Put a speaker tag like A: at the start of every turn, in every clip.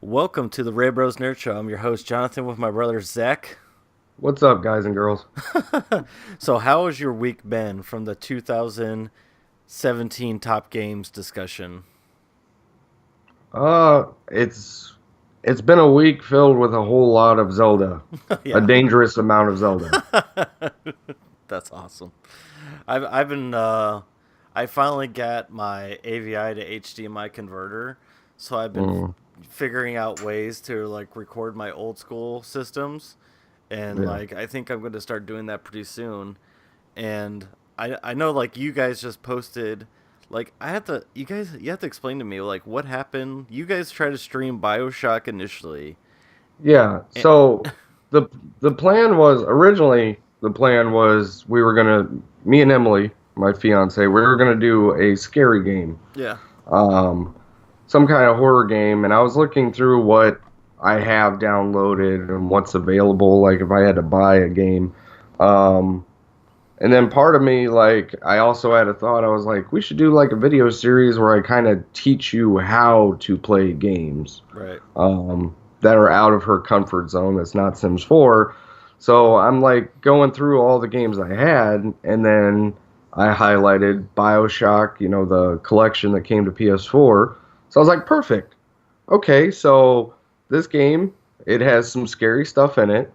A: Welcome to the Ray Bros Nerd Show. I'm your host, Jonathan, with my brother, Zach.
B: What's up, guys and girls?
A: So, how has your week been from the 2017 Top Games discussion?
B: It's been a week filled with a whole lot of Zelda, a
A: Yeah,
B: dangerous amount of Zelda.
A: that's awesome. I've been I finally got my AVI to HDMI converter, so I've been
B: Mm,
A: figuring out ways to like record my old school systems, and
B: yeah,
A: like I think I'm going to start doing that pretty soon. And I know like you guys just posted, like I have to you have to explain to me like what happened. You guys tried to stream BioShock initially.
B: yeah.
A: And,
B: So the the plan was originally the plan was we were gonna me and Emily, my fiance, we were gonna do a scary game,
A: yeah.
B: um, some kind of horror game, and I was looking through what I have downloaded and what's available, like if I had to buy a game. Um, And then part of me, like, I also had a thought. I was like, we should do like a video series where I kind of teach you how to play games
A: Right.
B: that are out of her comfort zone. That's not Sims 4. So I'm like going through all the games I had, and then I highlighted Bioshock, the collection that came to PS4. So I was like, perfect. Okay, so this game, it has some scary stuff in it.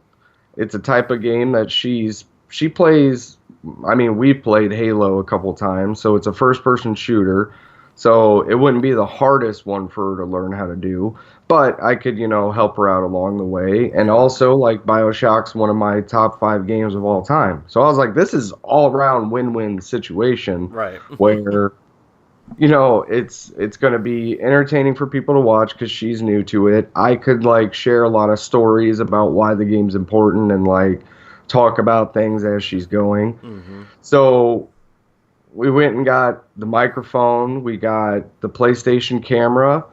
B: It's a type of game that she plays. I mean, we played Halo a couple times, so it's a first person shooter. So it wouldn't be the hardest one for her to learn how to do, but I could, help her out along the way. And
A: Yeah.
B: also, like, BioShock's one of my top 5 games of all time. So I was like, this is all around win win situation
A: Right.
B: where it's going to be entertaining for people to watch because she's new to it. I could like share a lot of stories about why the game's important and like talk about things as she's going.
A: Mm-hmm.
B: So we went and got the microphone, we got the PlayStation camera.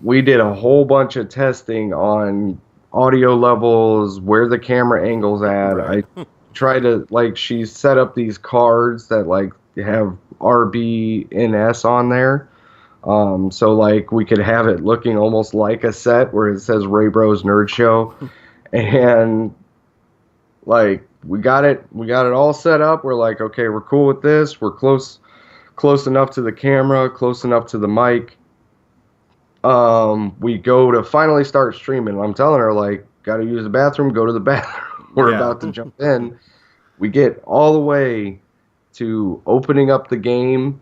B: We did a whole bunch of testing on audio levels, where the camera angle's at.
A: Right.
B: I try to like she set up these cards that like have RBNS on there. So like we could have it looking almost like a set where it says Ray Bros Nerd Show. And like we got it all set up. We're like, okay, we're cool with this. We're close enough to the camera, close enough to the mic. We go to finally start streaming. I'm telling her like, gotta use the bathroom, go to the bathroom. We're
A: Yeah.
B: about to jump in. We get all the way to opening up the game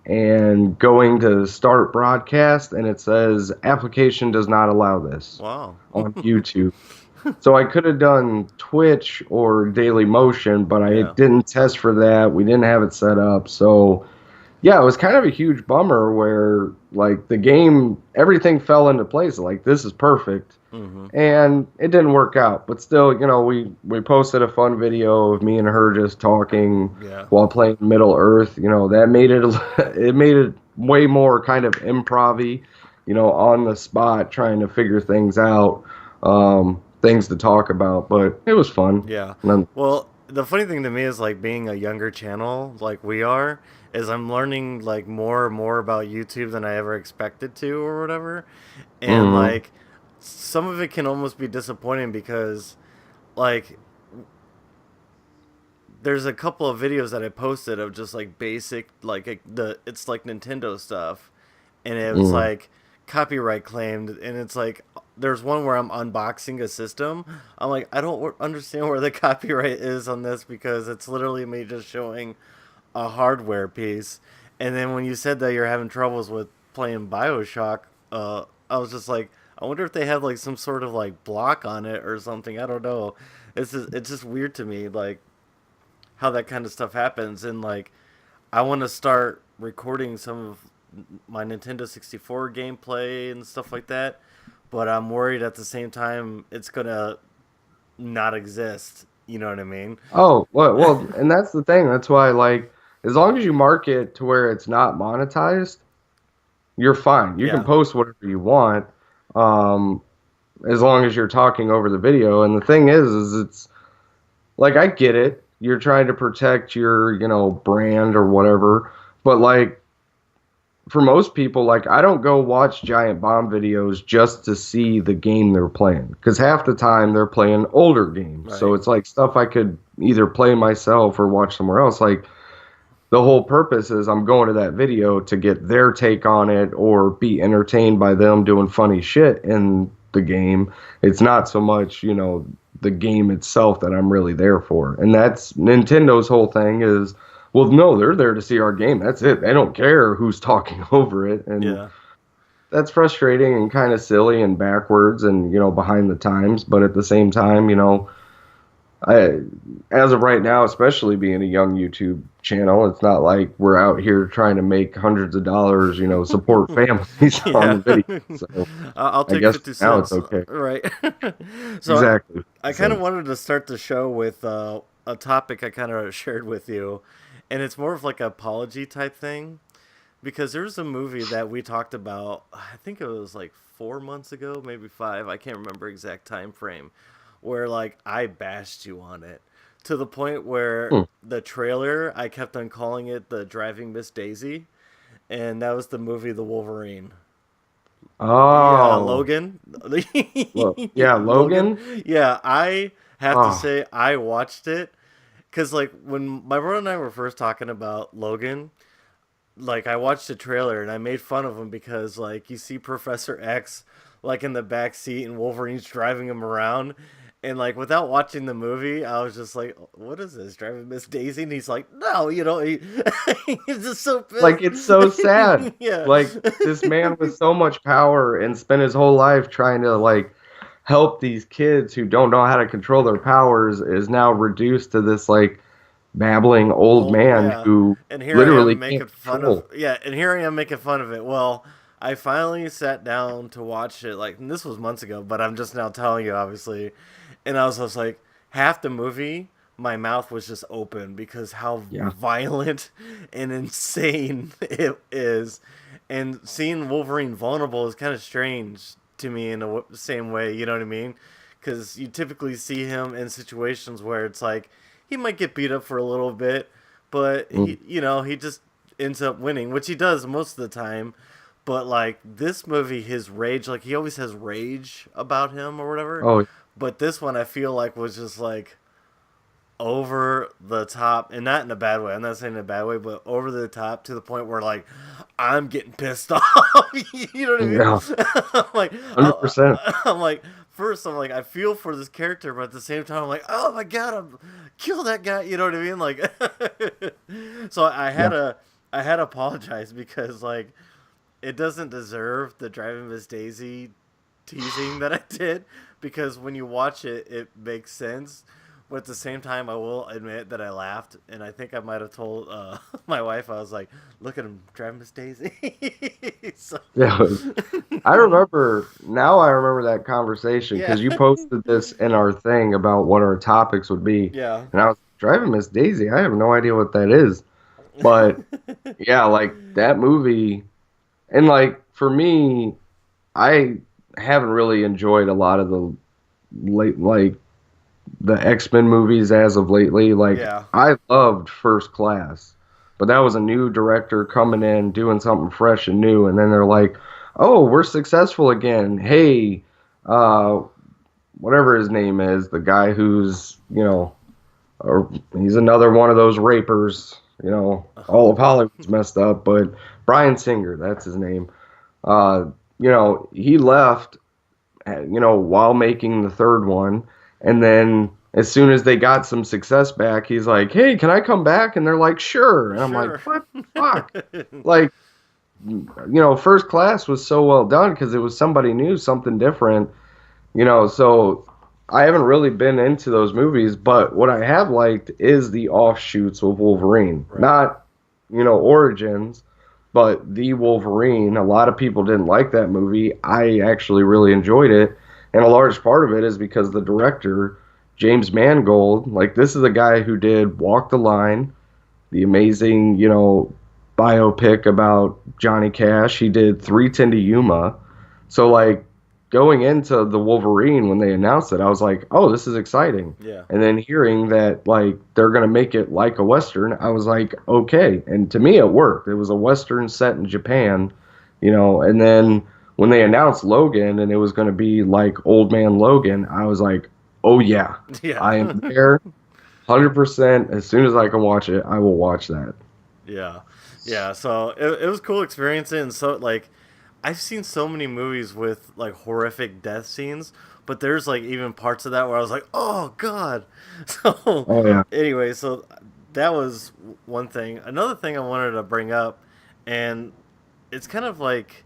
B: and going to start broadcast, and it says application does not allow this
A: Wow.
B: on YouTube. So I could have done Twitch or Daily Motion, but I
A: Yeah.
B: didn't test for that. We didn't have it set up. So yeah, it was kind of a huge bummer where like the game, everything fell into place. Like this is perfect.
A: Mm-hmm.
B: And it didn't work out. But still, we posted a fun video of me and her just talking
A: Yeah.
B: while playing Middle Earth. That made it it made it way more kind of improv-y, on the spot trying to figure things out. Things to talk about, but it was fun.
A: Yeah.
B: None,
A: Well, the funny thing to me is like being a younger channel like we are is I'm learning like more and more about YouTube than I ever expected to or whatever. And
B: mm,
A: like some of it can almost be disappointing because like there's a couple of videos that I posted of just like basic like the it's like Nintendo stuff, and it was
B: mm.
A: like copyright claimed, and it's like there's one where I'm unboxing a system. I'm like I don't understand where the copyright is on this because it's literally me just showing a hardware piece. And then when you said that you're having troubles with playing BioShock, I was just like, I wonder if they have like some sort of like block on it or something. I don't know. It's just weird to me like how that kind of stuff happens, and like I want to start recording some of my Nintendo 64 gameplay and stuff like that, but I'm worried at the same time it's gonna not exist. You know what I mean?
B: Oh, well, and that's the thing. That's why, like, as long as you mark it to where it's not monetized, you're fine. You can
A: Yeah.
B: post whatever you want, um, as long as you're talking over the video. And the thing is it's like I get it. You're trying to protect your, brand or whatever, but like for most people, like I don't go watch Giant Bomb videos just to see the game they're playing because half the time they're playing older games. So
A: Right.
B: it's like stuff I could either play myself or watch somewhere else. Like the whole purpose is I'm going to that video to get their take on it or be entertained by them doing funny shit in the game. It's not so much, the game itself that I'm really there for. And that's Nintendo's whole thing is, well, no, they're there to see our game. That's it. They don't care who's talking over it. And
A: Yeah.
B: that's frustrating and kind of silly and backwards and, behind the times. But at the same time, I, as of right now, especially being a young YouTube channel, it's not like we're out here trying to make hundreds of dollars, support families
A: Yeah.
B: on the video. So
A: I'll
B: I
A: take
B: guess
A: 50
B: now it's
A: cents.
B: okay.
A: Right. So
B: Exactly.
A: I kind of
B: So,
A: wanted to start the show with a topic I kind of shared with you, and it's more of like an apology type thing because there's a movie that we talked about. I think it was like 4 months ago, maybe five. I can't remember exact time frame, where like I bashed you on it to the point where
B: hmm.
A: the trailer I kept on calling it the Driving Miss Daisy, and that was the movie The Wolverine. Yeah,
B: Oh,
A: Logan.
B: yeah,
A: Logan.
B: Logan.
A: Yeah, I have to
B: Oh,
A: say I watched it because like when my brother and I were first talking about Logan, like I watched the trailer and I made fun of him because like you see Professor X like in the back seat and Wolverine's driving him around. And like without watching the movie, I was just like, "What is this? Driving Miss Daisy?" And he's like, "No, he's just so
B: like
A: pissed."
B: it's so sad.
A: Yeah,
B: Like this man with so much power and spent his whole life trying to like help these kids who don't know how to control their powers is now reduced to this like babbling old
A: oh
B: man
A: yeah,
B: who
A: and here I
B: literally
A: am
B: can't
A: making fun of
B: control.
A: yeah, and here I am making fun of it. Well, I finally sat down to watch it. Like and this was months ago, but I'm just now telling you, obviously. And I was just like, half the movie, my mouth was just open because how
B: Yeah.
A: violent and insane it is. And seeing Wolverine vulnerable is kind of strange to me in the same way. You know what I mean? Because you typically see him in situations where it's like he might get beat up for a little bit, but
B: Mm.
A: he just ends up winning, which he does most of the time. But like this movie, his rage, like he always has rage about him or whatever.
B: Oh,
A: But this one I feel like was just like over the top, and not in a bad way. I'm not saying in a bad way, but over the top to the point where like I'm getting pissed off. You know what I
B: yeah,
A: mean? I'm like,
B: 100%.
A: I'm like, first I'm like, I feel for this character, but at the same time I'm like, oh my god, I'm kill that guy. You know what I mean? Like, so
B: Yeah.
A: I had to apologize because like it doesn't deserve the Driving Miss Daisy teasing that I did because when you watch it, it makes sense. But at the same time, I will admit that I laughed, and I think I might have told my wife, I was like, "Look at him driving Miss Daisy." So,
B: Yeah. I remember now I remember that conversation
A: yeah,
B: because you posted this in our thing about what our topics would be.
A: yeah,
B: And I was driving Miss Daisy. I have no idea what that is. But yeah, like that movie and like for me, I haven't really enjoyed a lot of the late like the X-Men movies as of lately. Like
A: yeah,
B: I loved First Class, but that was a new director coming in doing something fresh and new, and then they're like, "Oh, we're successful again. Hey, uh, whatever his name is, the guy who's or he's another one of those rapers. All of Hollywood's messed up, but Bryan Singer, that's his name. Uh, he left while making the third one. And then as soon as they got some success back, he's like, hey, can I come back? And they're like, sure. And I'm like,
A: sure.
B: what the fuck? Like, First Class was so well done because it was somebody new, something different, so I haven't really been into those movies, but what I have liked is the offshoots of Wolverine.
A: Right.
B: Not, Origins, but the Wolverine. A lot of people didn't like that movie. I actually really enjoyed it. And a large part of it is because the director, James Mangold, like this is a guy who did Walk the Line, the amazing, biopic about Johnny Cash. He did 3:10 to Yuma. So like going into the Wolverine when they announced it, I was like, oh, this is exciting.
A: Yeah.
B: And then hearing that like they're gonna make it like a Western, I was like, okay. And to me, it worked. It was a Western set in Japan, and then when they announced Logan and it was gonna be like Old Man Logan, I was like, oh yeah,
A: Yeah.
B: I am there, 100%. As soon as I can watch it, I will watch that.
A: Yeah. Yeah. So it was cool experiencing, and so like I've seen so many movies with like horrific death scenes, but there's like even parts of that where I was like, oh god. So
B: Oh yeah.
A: anyway, so that was one thing. Another thing I wanted to bring up, and it's kind of like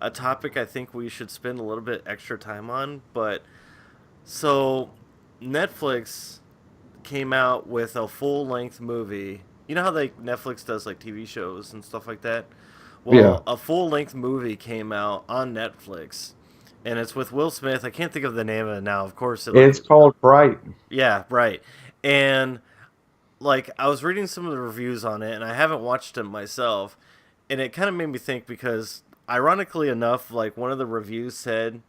A: a topic I think we should spend a little bit extra time on, but so Netflix came out with a full length movie. You know how like Netflix does like TV shows and stuff like that?
B: Yeah.
A: Well, a full length movie came out on Netflix, and it's with Will Smith. I can't think of the name of it now. Of course, it like
B: It's called Bright.
A: yeah, right. And like I was reading some of the reviews on it, and I haven't watched it myself, and it kind of made me think because ironically enough, like one of the reviews said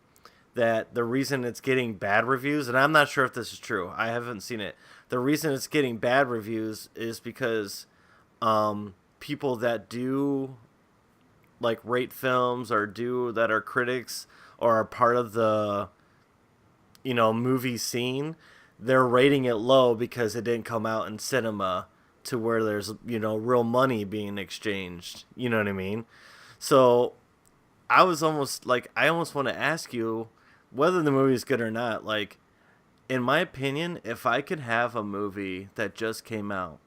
A: that the reason it's getting bad reviews, and I'm not sure if this is true, I haven't seen it. The reason it's getting bad reviews is because people that do like rate films or do that are critics or are part of the movie scene, they're rating it low because it didn't come out in cinema to where there's real money being exchanged. You know what I mean? So I almost want to ask you whether the movie is good or not. Like, in my opinion, if I could have a movie that just came out,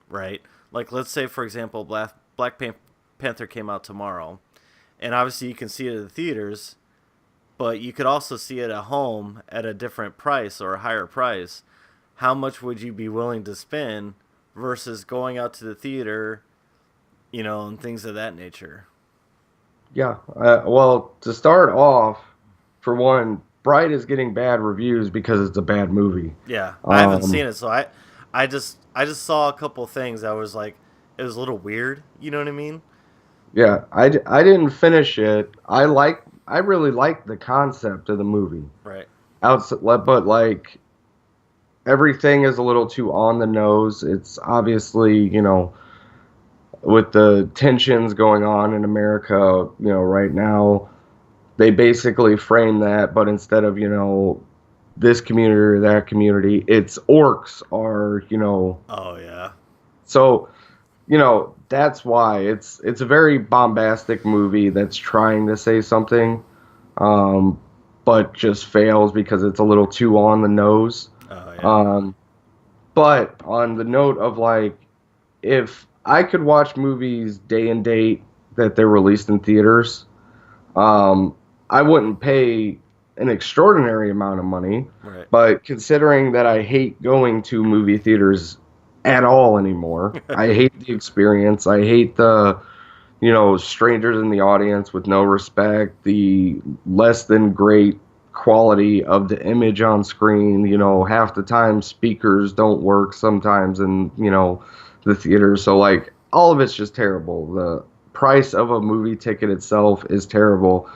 A: right? Like, let's say, for example, Panther came out tomorrow, and obviously you can see it in the theaters, but you could also see it at home at a different price or a higher price. How much would you be willing to spend versus going out to the theater, and things of that nature?
B: Yeah. Well, to start off, for one, Bright is getting bad reviews because it's a bad movie.
A: Yeah, I haven't
B: Um,
A: seen it, so I just saw a couple things that was like it was a little weird. You know what I mean?
B: yeah, I didn't finish it. I really like the concept of the movie.
A: Right.
B: But like everything is a little too on the nose. It's obviously, with the tensions going on in America, right now, they basically frame that, but instead of, this community or that community, it's orcs are,
A: Oh yeah.
B: so, that's why it's a very bombastic movie that's trying to say something, um, but just fails because it's a little too on the nose.
A: Oh yeah.
B: Um, but on the note of like, if I could watch movies day and date that they're released in theaters, um, I wouldn't pay an extraordinary amount of money.
A: Right.
B: But considering that I hate going to movie theaters at all anymore, I hate the experience. I hate the, strangers in the audience with no respect, the less than great quality of the image on screen. Half the time speakers don't work sometimes in, the theater. So, like, all of it's just terrible. The price of a movie ticket itself is terrible.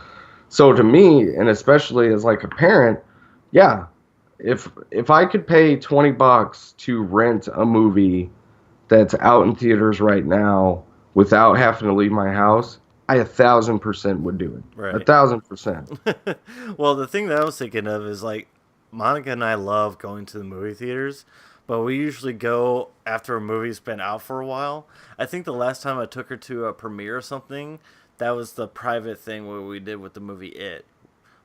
B: So to me, and especially as like a parent, yeah, if I could pay $20 to rent a movie that's out in theaters right now without having to leave my house, I 1,000% would do it. A
A: Right.
B: 1,000%.
A: Well, the thing that I was thinking of is like Monica and I love going to the movie theaters, but we usually go after a movie's been out for a while. I think the last time I took her to a premiere or something, that was the private thing where we did with the movie It,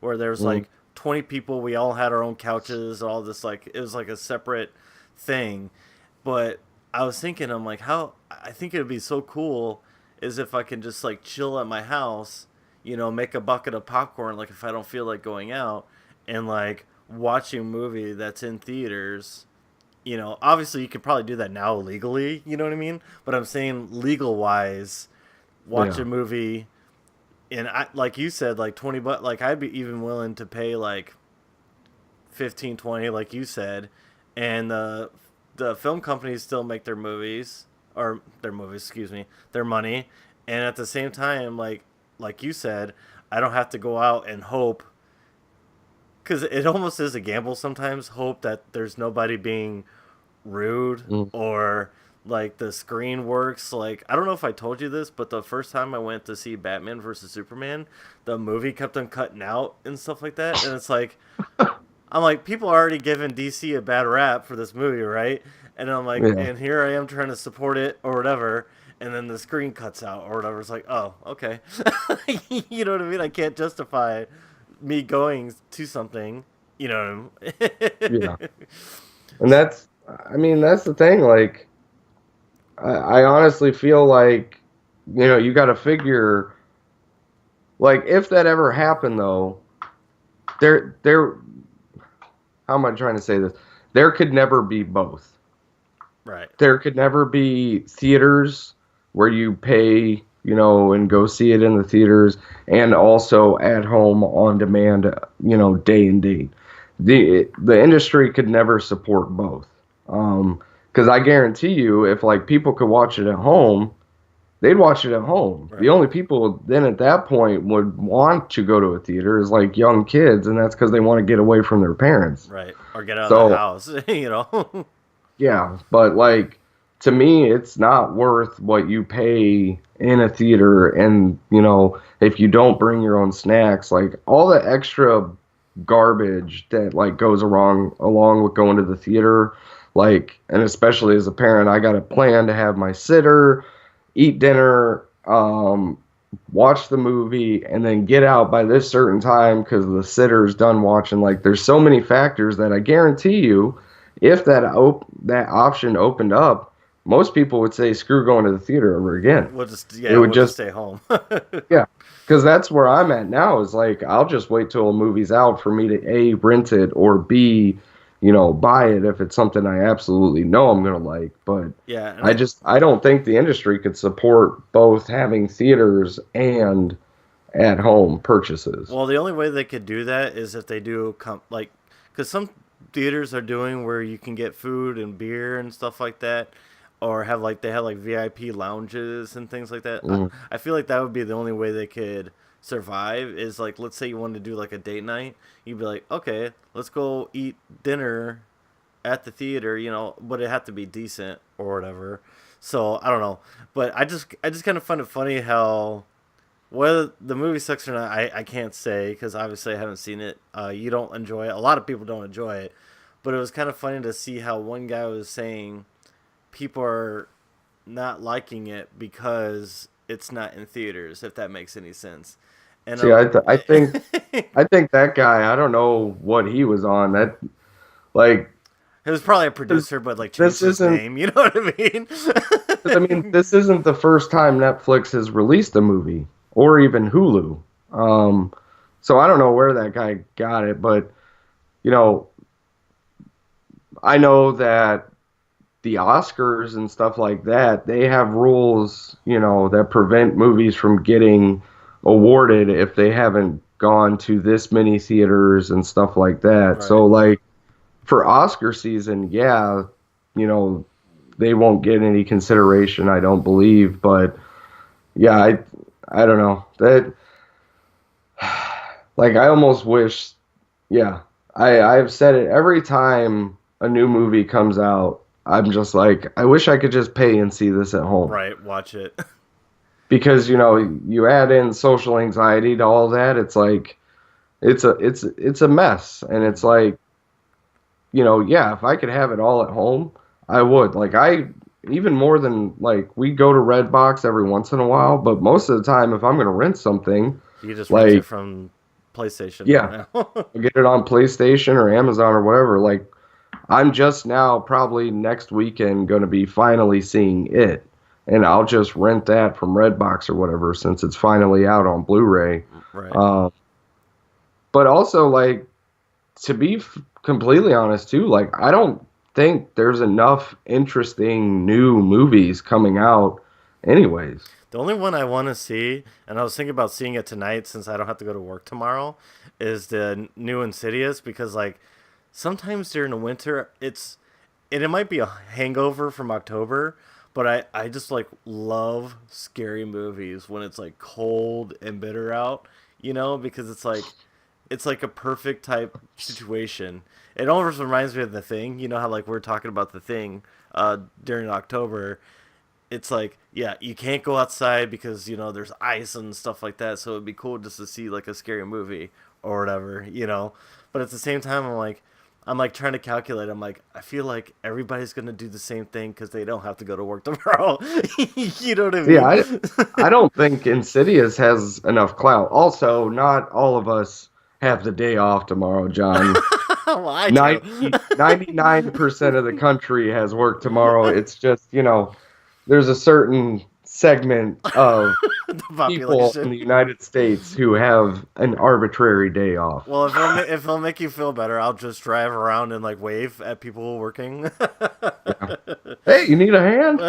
A: where there was
B: Mm,
A: like 20 people, we all had our own couches, all this like it was like a separate thing. But I was thinking, I'm like, how I think it would be so cool is if I can just like chill at my house, make a bucket of popcorn, like if I don't feel like going out, and like watching a movie that's in theaters. Obviously you could probably do that now legally, you know what I mean? But I'm saying legal wise, watch
B: yeah.
A: a movie, and I like you said, like 20 bucks, like I'd be even willing to pay like 15, 20, like you said, and the film companies still make their movies or their movies, excuse me, their money, and at the same time, like you said, I don't have to go out and hope because it almost is a gamble sometimes. Hope that there's nobody being rude
B: Mm.
A: or like the screen works. Like I don't know if I told you this, but the first time I went to see Batman versus Superman, the movie kept on cutting out and stuff like that, and it's like I'm like people are already giving DC a bad rap for this movie, right? And I'm like,
B: Yeah,
A: and here I am trying to support it or whatever. And then the screen cuts out or whatever. It's like, oh, okay. You know what I mean? I can't justify me going to something. You know.
B: yeah, and I mean, that's the thing. Like, I honestly feel like, you got to figure, like, if that ever happened, though, there, how am I trying to say this? There could never be both.
A: Right.
B: There could never be theaters where you pay, and go see it in the theaters, and also at home on demand, day and date. The industry could never support both. Because I guarantee you, if like people could watch it at home, they'd watch it at home. The
A: Right.
B: only people then at that point would want to go to a theater is like young kids, and that's because they want to get away from their parents.
A: Right. Or get out of the
B: So
A: house. You know.
B: yeah, but like to me, it's not worth what you pay in a theater. And, if you don't bring your own snacks, like all the extra garbage that like goes along with going to the theater, like, and especially as a parent, I got a plan to have my sitter, eat dinner, watch the movie, and then get out by this certain time because the sitter's done watching. Like, there's so many factors that I guarantee you, if that option opened up, most people would say, "Screw going to the theater ever again." It would
A: We'll just
B: just
A: stay home.
B: yeah, because that's where I'm at now. Is like I'll just wait till a movie's out for me to A, rent it, or B, buy it if it's something I absolutely know I'm gonna like. But
A: Yeah, and
B: I don't think the industry could support both having theaters and at home purchases.
A: well, the only way they could do that is if they do like, because some theaters are doing where you can get food and beer and stuff like that, or have like they have like VIP lounges and things like that.
B: Mm,
A: I feel like that would be the only way they could survive. Is like, let's say you wanted to do like a date night, you'd be like, okay, let's go eat dinner at the theater, but it had to be decent or whatever. So I don't know, but I just kind of find it funny how whether the movie sucks or not, I can't say because obviously I haven't seen it. You don't enjoy it. A lot of people don't enjoy it, but it was kind of funny to see how one guy was saying people are not liking it because it's not in theaters. If that makes any sense, and
B: See, I think that guy. I don't know what he was on. That like
A: it was probably a
B: this,
A: producer, but like changed
B: this
A: his
B: isn't.
A: name. You know what I mean?
B: 'Cause, I mean, this isn't the first time Netflix has released a movie or even Hulu. Um, so I don't know where that guy got it, but you know, I know that the Oscars and stuff like that, they have rules, that prevent movies from getting awarded if they haven't gone to this many theaters and stuff like that.
A: Right.
B: So like for Oscar season, yeah, you know, they won't get any consideration, I don't believe, but yeah, I don't know. That like I almost wish yeah, I've said it every time a new movie comes out. I'm just like, I wish I could just pay and see this at home.
A: Right. Watch it.
B: Because, you add in social anxiety to all that, it's like it's a mess. And it's like, yeah, if I could have it all at home, I would. Like even more than like we go to Redbox every once in a while, but most of the time if I'm gonna rent something,
A: You just rent it
B: like
A: from PlayStation
B: yeah,
A: now.
B: I get it on PlayStation or Amazon or whatever. Like I'm just now probably next weekend going to be finally seeing it, and I'll just rent that from Redbox or whatever since it's finally out on Blu-ray.
A: Right.
B: Um, but also, like, to be completely honest too, like I don't think there's enough interesting new movies coming out, anyways.
A: The only one I want to see, and I was thinking about seeing it tonight since I don't have to go to work tomorrow, is the new Insidious because like sometimes during the winter and it might be a hangover from October, but I just like love scary movies when it's like cold and bitter out, because it's like it's like a perfect type situation. It almost reminds me of The Thing. You know how like we're talking about The Thing during October. It's like, yeah, you can't go outside because there's ice and stuff like that. So it'd be cool just to see like a scary movie or whatever. But at the same time, I'm like trying to calculate. I'm like, I feel like everybody's gonna do the same thing because they don't have to go to work tomorrow. You know what I
B: Yeah,
A: mean?
B: I don't think Insidious has enough clout. Also, not all of us have the day off tomorrow, John.
A: Well, I do.
B: 99% of the country has work tomorrow. It's just, there's a certain segment of
A: The
B: people in
A: population.
B: the United States who have an arbitrary day off.
A: Well, if it'll make you feel better, I'll just drive around and like wave at people working.
B: Yeah. Hey, you need a hand?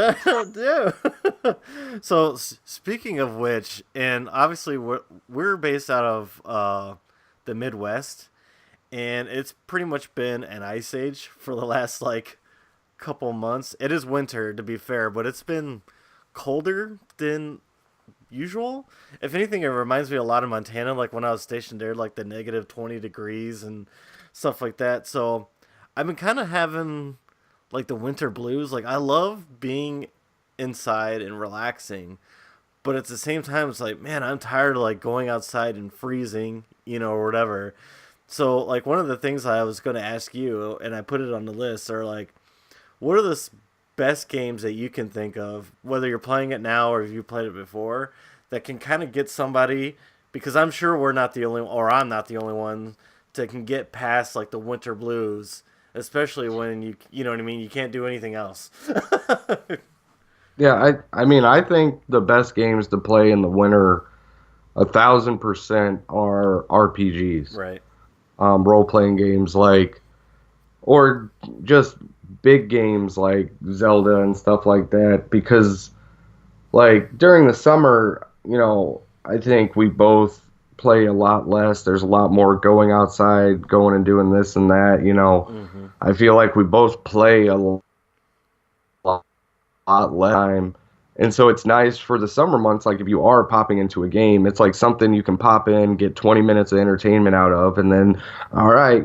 A: Yeah. So speaking of which, and obviously we're based out of the Midwest, and it's pretty much been an ice age for the last like couple months. It is winter to be fair, but it's been colder than usual. If anything, it reminds me a lot of Montana, like when I was stationed there, like the negative 20 degrees and stuff like that. So I've been kind of having like the winter blues. Like I love being inside and relaxing, but at the same time, it's like, man, I'm tired of like going outside and freezing, or whatever. So like one of the things I was going to ask you, and I put it on the list, are like, what are the best games that you can think of, whether you're playing it now or if you played it before, that can kind of get somebody? Because I'm sure we're not the only, or I'm not the only one that can get past like the winter blues, especially when you know what I mean. You can't do anything else.
B: Yeah, I mean, I think the best games to play in the winter, 1,000% are RPGs,
A: Right.
B: role playing games or just big games like Zelda and stuff like that. Because, like, during the summer, I think we both play a lot less. There's a lot more going outside, going and doing this and that.
A: Mm-hmm.
B: I feel like we both play a lot less time. And so it's nice for the summer months, like if you are popping into a game, it's like something you can pop in, get 20 minutes of entertainment out of, and then, all right,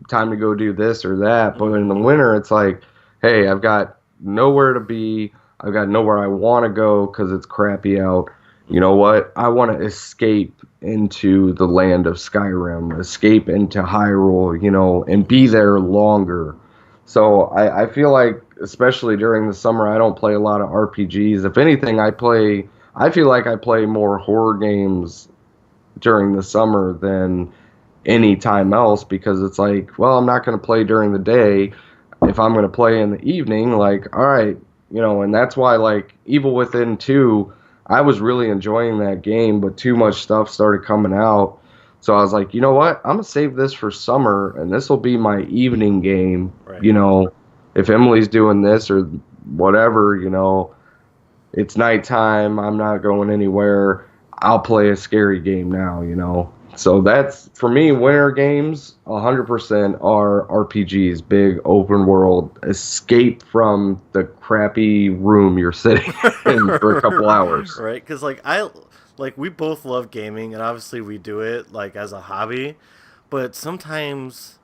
B: time to go do this or that. But in the
A: Mm-hmm.
B: winter, it's like, hey, I've got nowhere to be. I've got nowhere I want to go because it's crappy out. You know what? I want to escape into the land of Skyrim, escape into Hyrule, and be
A: Mm-hmm.
B: there longer. So I feel like, especially during the summer, I don't play a lot of RPGs. If anything, I feel like I play more horror games during the summer than any time else because it's like, well, I'm not going to play during the day. If I'm going to play in the evening, like, all right, and that's why, like, Evil Within 2, I was really enjoying that game, but too much stuff started coming out. So I was like, you know what? I'm going to save this for summer, and this will be my evening game.
A: Right.
B: If Emily's doing this or whatever, it's nighttime, I'm not going anywhere. I'll play a scary game now. So that's for me, winter games 100% are RPGs, big open world, escape from the crappy room you're sitting in for a couple hours.
A: Right, because like we both love gaming, and obviously we do it like as a hobby, but sometimes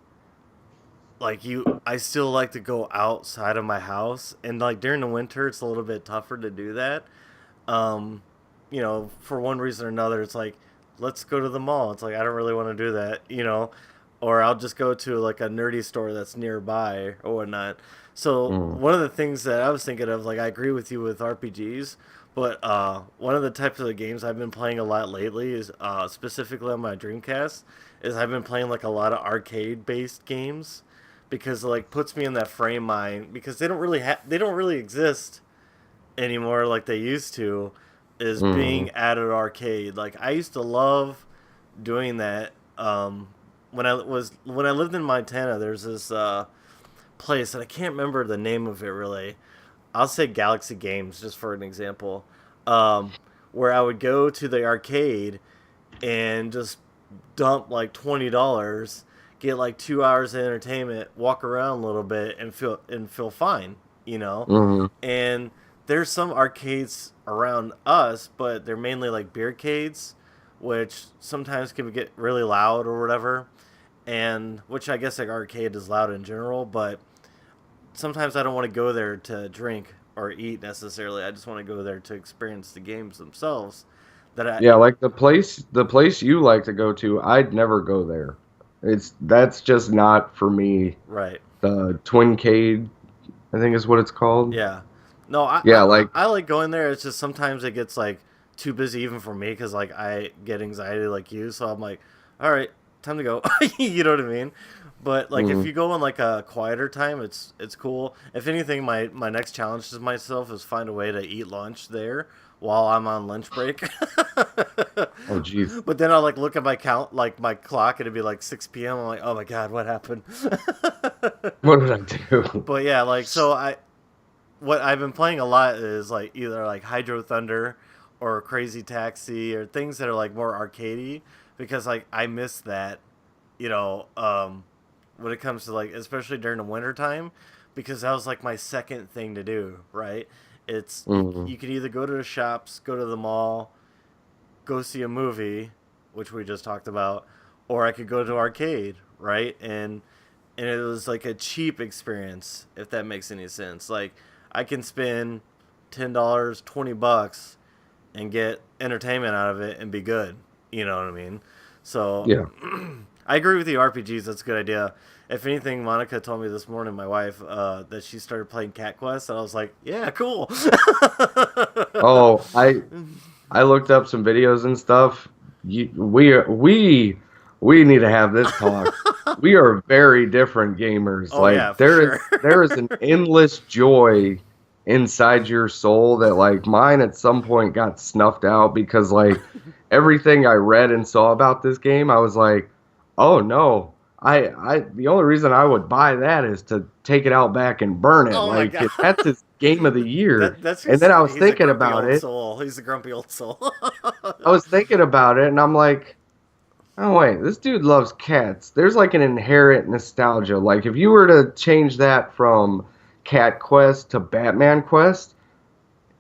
A: like I still like to go outside of my house, and like during the winter it's a little bit tougher to do that. um for one reason or another, it's like, let's go to the mall. It's like, I don't really want to do that. Or I'll just go to like a nerdy store that's nearby or whatnot. So
B: Mm.
A: one of the things that I was thinking of, like, I agree with you with RPGs, but one of the types of games I've been playing a lot lately is specifically on my Dreamcast, is I've been playing like a lot of arcade based games, because it like puts me in that frame mind, because they don't really exist anymore like they used to, is
B: Mm.
A: being at an arcade. Like I used to love doing that. When I lived in Montana, there's this place, and I can't remember the name of it really. I'll say Galaxy Games just for an example, um, where I would go to the arcade and just dump like $20, get like 2 hours of entertainment, walk around a little bit, and feel fine, you know.
B: Mm.
A: And there's some arcades around us, but they're mainly like beer arcades. which sometimes can get really loud or whatever, and which I guess like arcade is loud in general, but sometimes I don't want to go there to drink or eat necessarily. I just want to go there to experience the games themselves. That I
B: Yeah, like the place you like to go to, I'd never go there. That's just not for me.
A: right.
B: The Twincade, I think is what it's called.
A: Yeah. No, I,
B: Yeah,
A: I
B: like
A: I like going there. It's just sometimes it gets like too busy even for me because like I get anxiety like you. So I'm like, all right, time to go. You know what I mean? But like if
B: mm,
A: you go in like a quieter time, it's cool. If anything, my next challenge to myself is find a way to eat lunch there while I'm on lunch break.
B: oh geez,
A: But then I'll like look at my count, like my clock, and it'd be like 6 p.m. I'm like, oh my god, what happened?
B: what did I do?
A: But yeah, like so I what I've been playing a lot is like either like Hydro Thunder or Crazy Taxi or things that are like more arcadey because like I miss that, you know, when it comes to like especially during the winter time because that was like my second thing to do, right? It's
B: Mm,
A: you can either go to the shops, go to the mall, go see a movie, which we just talked about, or I could go to arcade, right? And it was like a cheap experience, if that makes any sense. Like I can spend $10, $20 and get entertainment out of it and be good. You know what I mean? So
B: yeah.
A: I agree with the RPGs. That's a good idea. If anything, Monica told me this morning, my wife, that she started playing Cat Quest, and I was like, "Yeah, cool."
B: Oh, I looked up some videos and stuff. We need to have this talk. We are very different gamers.
A: Oh yeah,
B: Like
A: for
B: there is
A: sure.
B: there is an endless joy inside your soul that like mine at some point got snuffed out because like everything I read and saw about this game, I was like, oh no. I the only reason I would buy that is to take it out back and burn it.
A: Oh my god.
B: That's his game of the year.
A: That's
B: And then
A: just
B: I was
A: he's a
B: thinking
A: grumpy
B: about
A: old
B: it.
A: soul. He's a grumpy old soul.
B: I was thinking about it and I'm like, oh wait, this dude loves cats. There's like an inherent nostalgia. Like if you were to change that from Cat Quest to Batman Quest,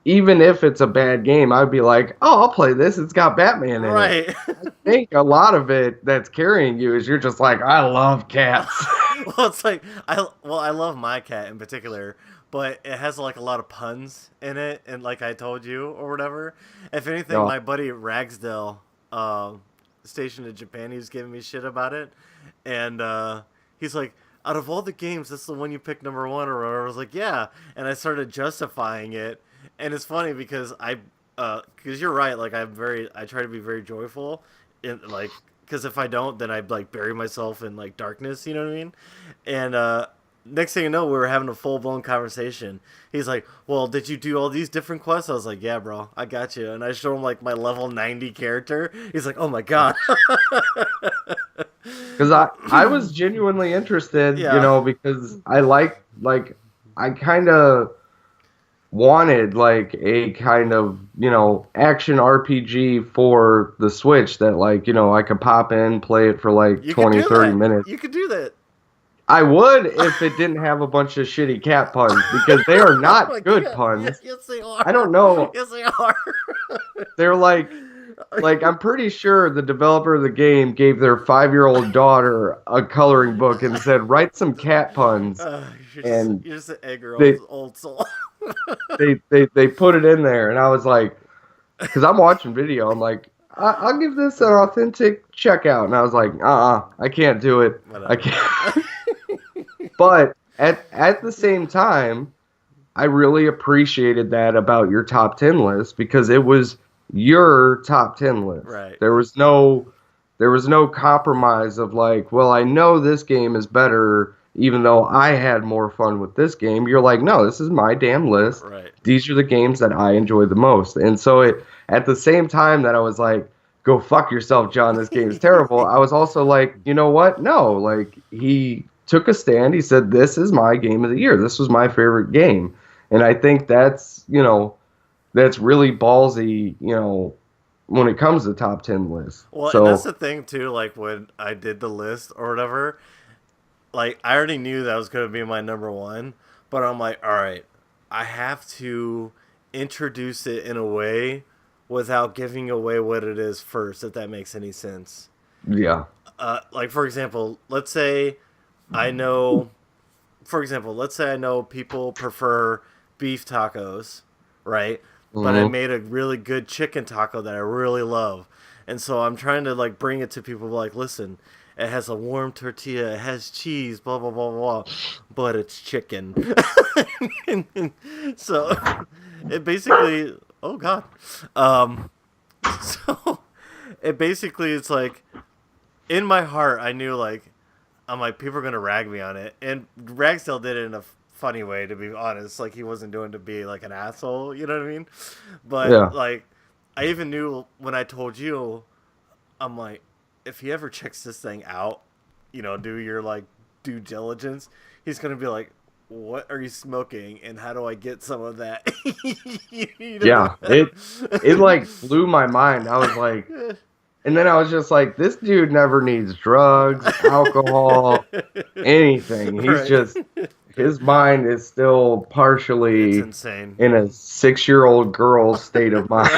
B: even if it's a bad game, I'd be like, oh, I'll play this. It's got Batman in it.
A: Right.
B: I think a lot of it that's carrying you is you're just like, I love cats.
A: Well, it's like I love my cat in particular, but it has like a lot of puns in it, and like I told you or whatever. If anything,
B: No,
A: my buddy Ragsdale, stationed in Japan, he's giving me shit about it, and he's like, out of all the games, that's the one you picked number one or whatever. I was like, yeah, and I started justifying it, and it's funny because because you're right, like I try to be very joyful, in like because if I don't, then I like bury myself in like darkness. You know what I mean? And next thing you know, we were having a full blown conversation. He's like, "Well, did you do all these different quests?" I was like, "Yeah, bro, I got you." And I showed him like my level 90 character. He's like, "Oh my god."
B: because I was genuinely interested,
A: Yeah.
B: because I kind of wanted like a kind of action RPG for the Switch that like I could pop in, play it for like
A: You could
B: 20,
A: do
B: 30
A: that.
B: minutes.
A: You could do that.
B: I would if it didn't have a bunch of shitty cat puns because they are
A: Oh my
B: not good
A: god.
B: puns.
A: Yes, they
B: I
A: are.
B: don't know.
A: Yes, they are.
B: They're like I'm pretty sure the developer of the game gave their 5-year-old daughter a coloring book and said write some cat puns, and
A: You're just an egger
B: they
A: old soul.
B: they put it in there, and I was like, because I'm watching video, I'm like, I'll give this an authentic checkout, and I was like, I can't do it, I
A: Whatever.
B: can't. But at the same time, I really appreciated that about your top 10 list because it was your top 10 list.
A: Right.
B: There was no compromise of like, well, I know this game is better even though I had more fun with this game. You're like, no, this is my damn list.
A: Right.
B: These are the games that I enjoy the most. And so it at the same time that I was like, go fuck yourself, John, this game is terrible, I was also like, you know what? No, like he took a stand. He said, this is my game of the year. This was my favorite game. And I think that's really ballsy, when it comes to top 10 lists.
A: Well, and that's
B: So,
A: the thing too. Like when I did the list or whatever, like I already knew that was going to be my number one, but I'm like, all right, I have to introduce it in a way without giving away what it is first, if that makes any sense.
B: Yeah.
A: Like for example, let's say I know for example, let's say I know people prefer beef tacos, right? But I
B: Hmm.
A: made a really good chicken taco that I really love. And so I'm trying to like bring it to people like, listen, it has a warm tortilla, it has cheese, blah blah blah blah, but it's chicken. So it basically, oh god. Um so it basically it's like in my heart I knew like I'm like, people are gonna rag me on it, and Ragsdale did it in a funny way, to be honest. Like he wasn't doing to be like an asshole, you know what I mean? But
B: Yeah.
A: like, I even knew when I told you, I'm like, if he ever checks this thing out, do your like due diligence, he's gonna be like, what are you smoking, and how do I get some of that? you
B: Yeah. It
A: know?
B: like blew my mind. I was like, and then I was just like, this dude never needs drugs, alcohol, anything. He's
A: Right.
B: just his mind is still
A: It's
B: partially
A: insane.
B: in a 6-year-old girl's state of mind.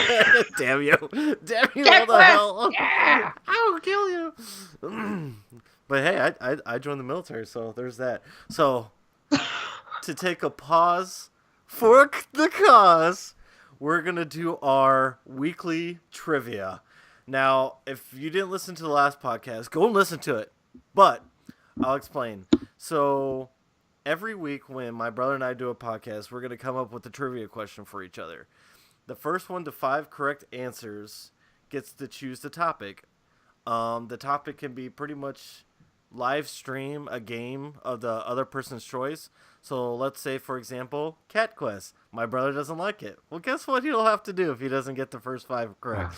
A: Damn you. Damn you all
B: Get
A: the
B: West!
A: hell.
B: Yeah!
A: I will kill you. But hey, I joined the military, so there's that. So, to take a pause for the cause, we're going to do our weekly trivia. Now, if you didn't listen to the last podcast, go and listen to it. But I'll explain. So, every week when my brother and I do a podcast, we're going to come up with a trivia question for each other. The first one to 5 correct answers gets to choose the topic. The topic can be pretty much live stream a game of the other person's choice. So let's say, for example, Cat Quest. My brother doesn't like it. Well, guess what he'll have to do if he doesn't get the first 5 correct?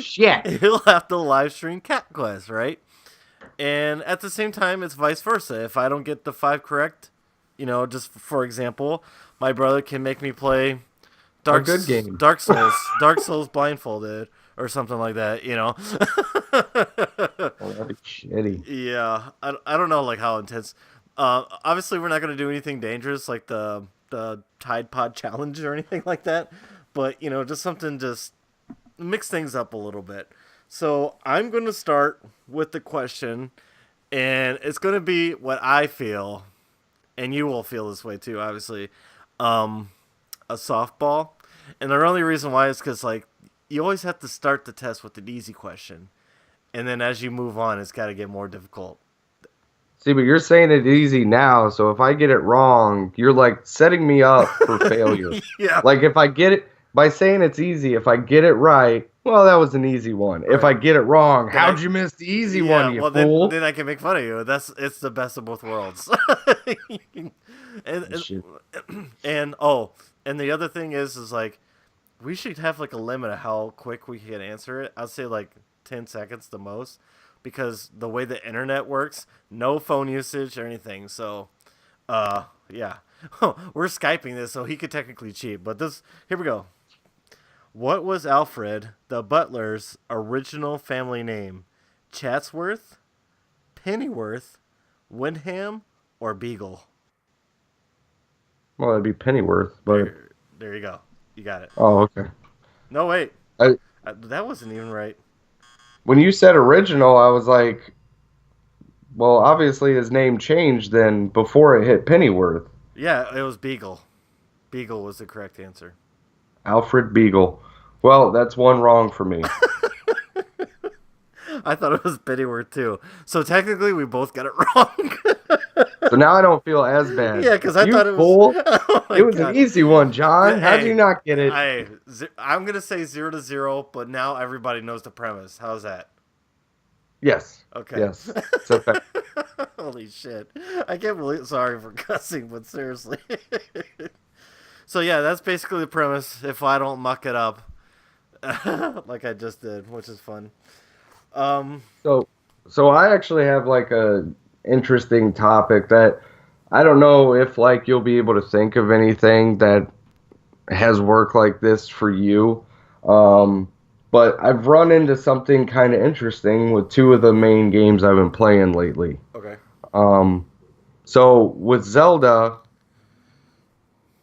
B: Shit.
A: He'll have to live stream Cat Quest, right? And at the same time, it's vice versa. If I don't get the 5 correct, just for example, my brother can make me play
B: A good game.
A: Dark Souls blindfolded or something like that.
B: Oh, that'd be shitty.
A: Yeah, I don't know like how intense. Obviously, we're not gonna do anything dangerous like the Tide Pod challenge or anything like that. But just something just mix things up a little bit. So I'm gonna start with the question, and it's gonna be what I feel, and you will feel this way too, obviously. Um, a softball, and the only reason why is because like you always have to start the test with an easy question, and then as you move on, it's got to get more difficult.
B: See, but you're saying it easy now, so if I get it wrong, you're like setting me up for failure.
A: Yeah.
B: Like if I get it by saying it's easy, if I get it right, well, that was an easy one. If
A: Right.
B: I get it wrong,
A: Then
B: how'd you miss the easy one, you
A: well
B: fool?
A: then I can make fun of you. It's the best of both worlds. and, and
B: Shit.
A: and the other thing is like we should have like a limit of how quick we can answer it. I'd say like 10 seconds the most, because the way the internet works, no phone usage or anything. So, yeah, we're skyping this, so he could technically cheat. But here we go. What was Alfred the butler's original family name? Chatsworth, Pennyworth, Windham, or Beagle?
B: Well, that'd be Pennyworth, but
A: There you go. You got it.
B: oh, okay.
A: No, wait.
B: I,
A: That wasn't even right.
B: when you said original, I was like, well, obviously his name changed then before it hit Pennyworth.
A: Yeah, it was Beagle. Beagle was the correct answer.
B: Alfred Beagle. Well, that's one wrong for me.
A: I thought it was Pennyworth too. So technically, we both got it wrong.
B: So now I don't feel as bad.
A: Yeah, because I
B: You
A: thought it was.
B: fool.
A: Oh my
B: It was
A: god!
B: an easy one, John. How do you
A: Hey,
B: not get it?
A: I'm gonna say 0-0, but now everybody knows the premise. How's that?
B: Yes.
A: Okay.
B: Yes. It's a fact.
A: Holy shit! I can't believe. Sorry for cussing, but seriously. So yeah, that's basically the premise. If I don't muck it up, like I just did, which is fun. Um.
B: So, so I actually have like a interesting topic that I don't know if like you'll be able to think of anything that has worked like this for you. Um, but I've run into something kind of interesting with two of the main games I've been playing lately.
A: Okay.
B: So with Zelda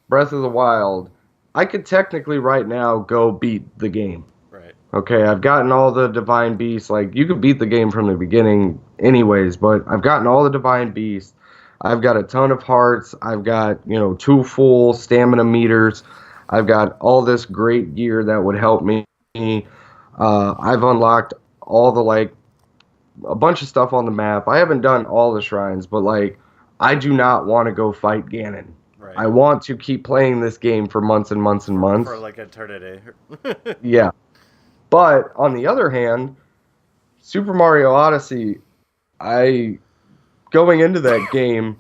B: Breath of the Wild, I could technically right now go beat the game.
A: Right.
B: Okay, I've gotten all the divine beasts. Like you could beat the game from the beginning anyways, but I've gotten all the divine beasts. I've got a ton of hearts. I've got, 2 full stamina meters. I've got all this great gear that would help me. I've unlocked all the like a bunch of stuff on the map. I haven't done all the shrines, but like I do not want to go fight Ganon.
A: Right.
B: I want to keep playing this game for months and months and
A: For
B: months.
A: like eternity.
B: Yeah. But on the other hand, Super Mario Odyssey, I going into that game,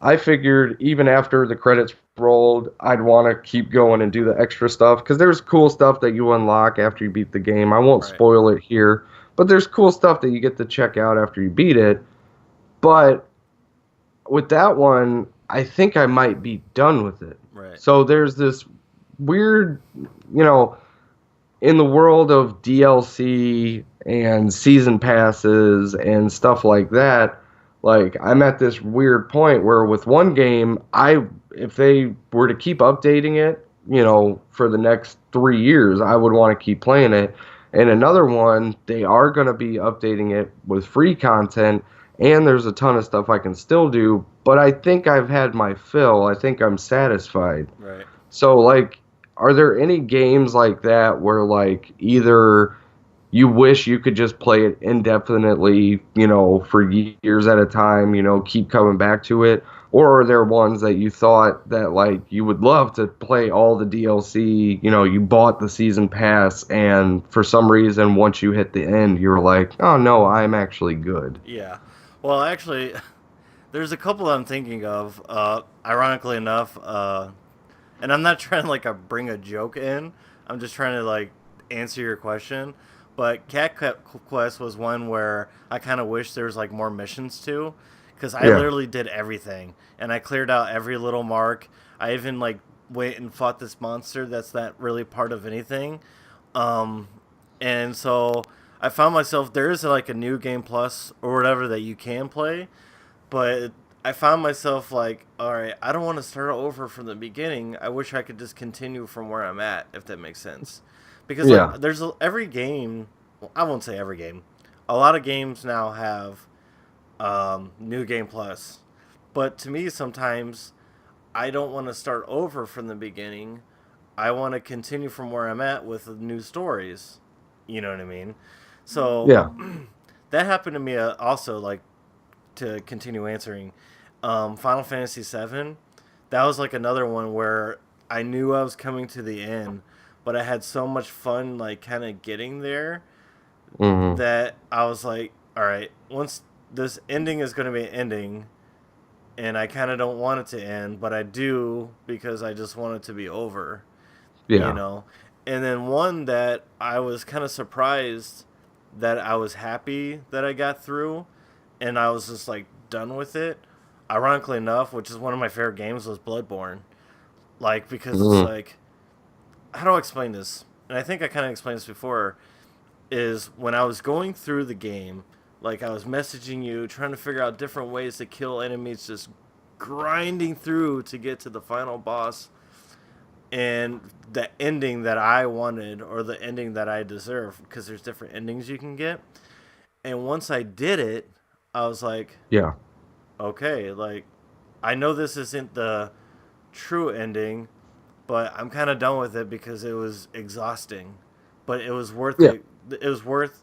B: I figured even after the credits rolled, I'd want to keep going and do the extra stuff because there's cool stuff that you unlock after you beat the game. I won't
A: Right.
B: spoil it here, but there's cool stuff that you get to check out after you beat it. But with that one, I think I might be done with it.
A: Right.
B: So there's this weird, you know, in the world of DLC and season passes and stuff like that, like I'm at this weird point where with one game, I if they were to keep updating it, for the next 3 years, I would want to keep playing it. And another one, they are going to be updating it with free content, and there's a ton of stuff I can still do. But I think I've had my fill. I think I'm satisfied.
A: Right.
B: So, like, are there any games like that where, like, either you wish you could just play it indefinitely, for years at a time, keep coming back to it? Or are there ones that you thought that, like, you would love to play all the DLC, you bought the season pass, and for some reason, once you hit the end, you're like, oh, no, I'm actually good.
A: Yeah. Well, actually, there's a couple I'm thinking of. Ironically enough, and I'm not trying to like bring a joke in. I'm just trying to like answer your question. But Cat Quest was one where I kind of wish there was like more missions to, because I
B: Yeah.
A: literally did everything and I cleared out every little mark. I even like went and fought this monster that's not really part of anything. Um, and so I found myself there is like a new game plus or whatever that you can play, but I found myself like, all right, I don't want to start over from the beginning. I wish I could just continue from where I'm at, if that makes sense. Because
B: Yeah.
A: like, every game. Well, I won't say every game. A lot of games now have new game plus, but to me, sometimes I don't want to start over from the beginning. I want to continue from where I'm at with new stories. You know what I mean? So
B: Yeah.
A: that happened to me also. Like to continue answering, Final Fantasy VII. That was like another one where I knew I was coming to the end, but I had so much fun, like kind of getting there
B: Hmm.
A: that I was like, all right, once this ending is going to be an ending, and I kind of don't want it to end, but I do because I just want it to be over, you
B: Yeah.
A: know? And then one that I was kind of surprised that I was happy that I got through, and I was just like done with it. Ironically enough, which is one of my favorite games, was Bloodborne. Like, because it's
B: Hmm.
A: like, how do I explain this? And I think I kind of explained this before, is when I was going through the game, like I was messaging you, trying to figure out different ways to kill enemies, just grinding through to get to the final boss and the ending that I wanted or the ending that I deserve, because there's different endings you can get. And once I did it, I was like,
B: Yeah.
A: okay, like I know this isn't the true ending, but I'm kind of done with it because it was exhausting. But it was worth
B: Yeah.
A: it. It was worth.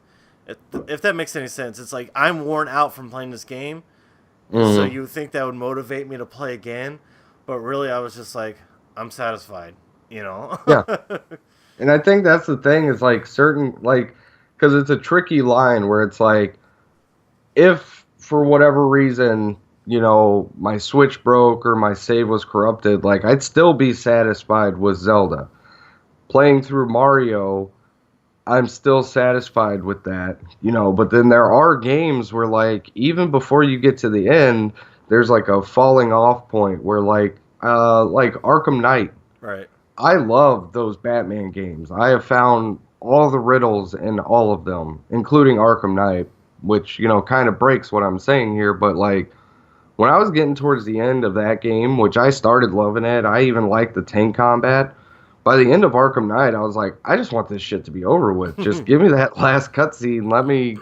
A: If that makes any sense, it's like I'm worn out from playing this game, so
B: Hmm.
A: you would think that would motivate me to play again, but really I was just like, I'm satisfied, you know.
B: Yeah. And I think that's the thing is like certain like because it's a tricky line where it's like if for whatever reason my Switch broke or my save was corrupted, like I'd still be satisfied with Zelda. Playing through Mario, I'm still satisfied with that, but then there are games where like even before you get to the end, there's like a falling off point where like Arkham Knight.
A: Right.
B: I love those Batman games. I have found all the riddles in all of them, including Arkham Knight, which, kind of breaks what I'm saying here, but like when I was getting towards the end of that game, which I started loving it, I even liked the tank combat. by the end of Arkham Knight, I was like, I just want this shit to be over with. Just give me that last cutscene. Let me,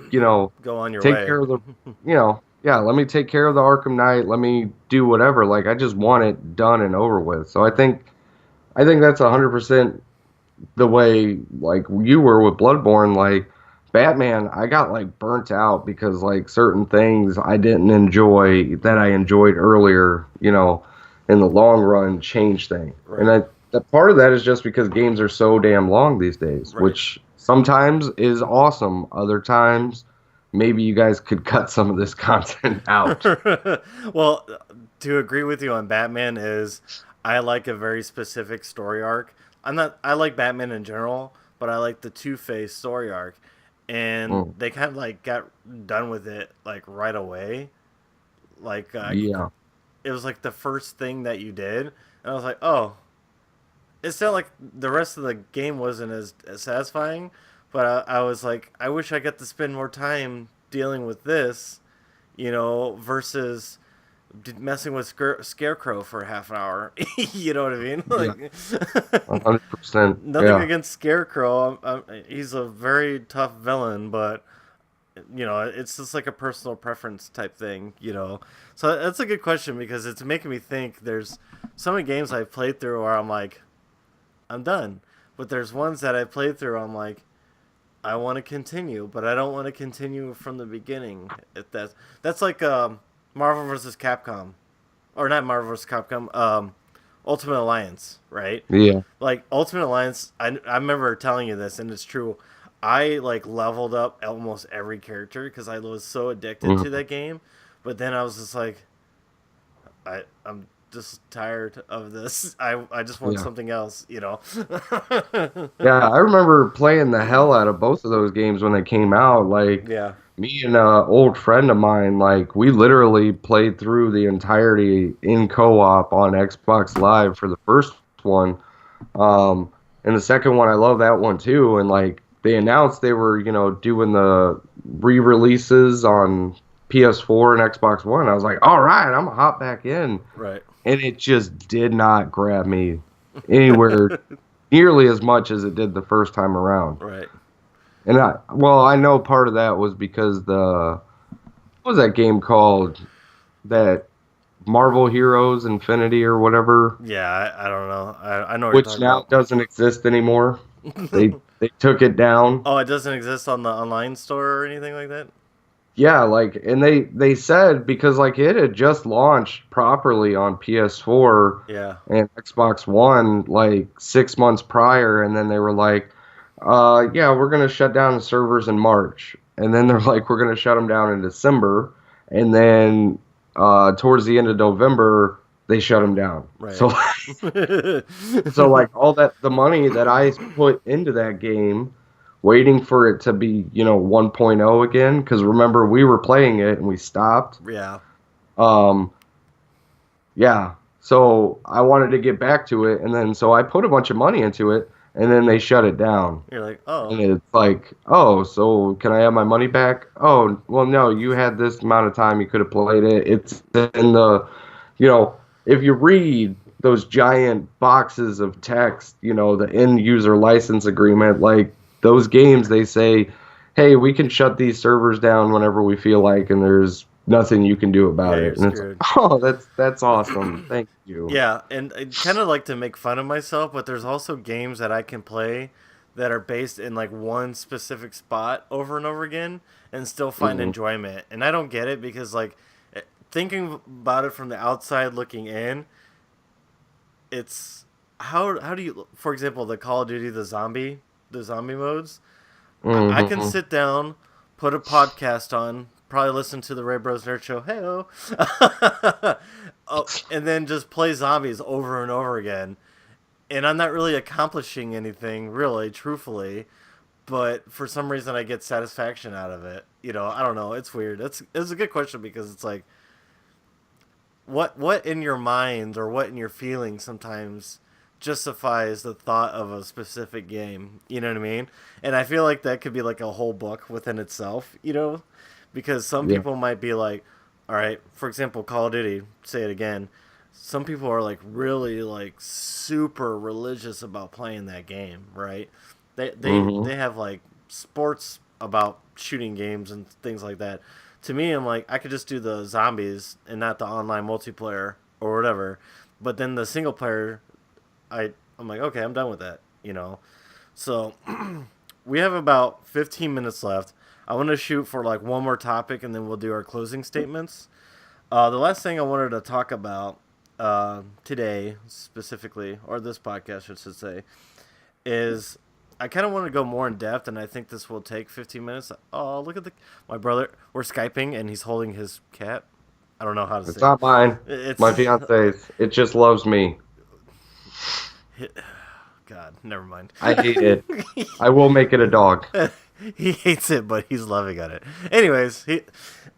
A: Go on your
B: take
A: way.
B: care of the, yeah, let me take care of the Arkham Knight. Let me do whatever. Like, I just want it done and over with. So I think that's 100% the way like you were with Bloodborne. Like Batman, I got like burnt out because like certain things I didn't enjoy that I enjoyed earlier, in the long run change things. And
A: Right.
B: that part of that is just because games are so damn long these days,
A: Right.
B: which sometimes is awesome. Other times, maybe you guys could cut some of this content out.
A: Well, to agree with you on Batman is I like a very specific story arc. I like Batman in general, but I like the Two-Face story arc. And
B: Mm,
A: they kind of like got done with it like right away. Like
B: yeah,
A: it was like the first thing that you did, and I was like, "Oh, it's not like the rest of the game wasn't as satisfying, but I was like, I wish I got to spend more time dealing with this, versus messing with Scarecrow for half an hour. You know what I mean?
B: yeah,
A: Like,
B: 100%.
A: nothing
B: Yeah,
A: against Scarecrow. He's a very tough villain, but it's just like a personal preference type thing. So that's a good question because it's making me think. There's so many games I've played through where I'm like, I'm done, but there's ones that I played through. I'm like, I want to continue, but I don't want to continue from the beginning. If that's like Marvel vs. Capcom, or not Marvel vs. Capcom, Ultimate Alliance, right?
B: yeah.
A: Like Ultimate Alliance, I remember telling you this, and it's true. I like leveled up almost every character because I was so addicted to
B: Mhm.
A: that game. But then I was just like, I'm just tired of this. I just want
B: Yeah.
A: something else.
B: Yeah, I remember playing the hell out of both of those games when they came out. Like
A: Yeah.
B: me and an old friend of mine, like we literally played through the entirety in co-op on Xbox Live for the first one. Um, and the second one, I love that one too. And like they announced they were, doing the re-releases on PS4 and Xbox One. I was like, all right, I'm gonna hop back in.
A: Right.
B: And it just did not grab me anywhere nearly as much as it did the first time around.
A: Right.
B: And I know part of that was because what was that game called? That Marvel Heroes Infinity or whatever,
A: Yeah, I don't know. I know what you're
B: which
A: talking
B: now
A: about.
B: doesn't exist anymore. They took it down.
A: Oh, it doesn't exist on the online store or anything like that?
B: Yeah, like, and they said because like it had just launched properly on PS4
A: Yeah.
B: and Xbox One like 6 months prior, and then they were like, yeah, we're gonna shut down the servers in March, and then they're like, we're gonna shut them down in December, and then towards the end of November they shut them down.
A: Right.
B: So so like all that the money that I put into that game, waiting for it to be 1.0 again, because remember we were playing it and we stopped.
A: Yeah.
B: Um, yeah. So I wanted to get back to it, and then so I put a bunch of money into it, and then they shut it down.
A: You're like, oh,
B: And it's like, oh, so can I have my money back? Oh, well, no, you had this amount of time you could have played it. It's in the, if you read those giant boxes of text, the end user license agreement, like those games, they say, hey, we can shut these servers down whenever we feel like, and there's nothing you can do
A: yeah,
B: about
A: you're
B: it. And it's
A: screwed.
B: like, oh, that's awesome. Thank you.
A: Yeah, and I kind of like to make fun of myself, but there's also games that I can play that are based in like one specific spot over and over again and still find
B: Hmm.
A: enjoyment. And I don't get it because like thinking about it from the outside looking in, it's how do you, for example, the Call of Duty the zombie modes. I can
B: Hmm.
A: sit down, put a podcast on, probably listen to the Ray Bros Nerd Show, hey oh, and then just play zombies over and over again. And I'm not really accomplishing anything, really, truthfully. But for some reason, I get satisfaction out of it. I don't know. It's weird. It's a good question because it's like, what in your mind or what in your feelings sometimes justifies the thought of a specific game. You know what I mean? And I feel like that could be like a whole book within itself. Because some
B: Yeah.
A: people might be like, all right, for example, Call of Duty, say it again. some people are like really like super religious about playing that game, right? They
B: Hmm.
A: have like sports about shooting games and things like that. To me, I'm like I could just do the zombies and not the online multiplayer or whatever. But then the single player, I'm like okay, I'm done with that, you know. So we have about 15 minutes left. I want to shoot for like one more topic and then we'll do our closing statements. The last thing I wanted to talk about today, specifically, or this podcast, I should say, is I kind of want to go more in depth, and I think this will take 15 minutes. Oh, look at my brother. We're skyping, and he's holding his cat. I don't know how to
B: It's
A: say it.
B: not mine. It's
A: It's
B: my fiance's. It just loves me.
A: God, never mind.
B: I hate it. I will make it a dog.
A: He hates it, but he's loving at it. Anyways,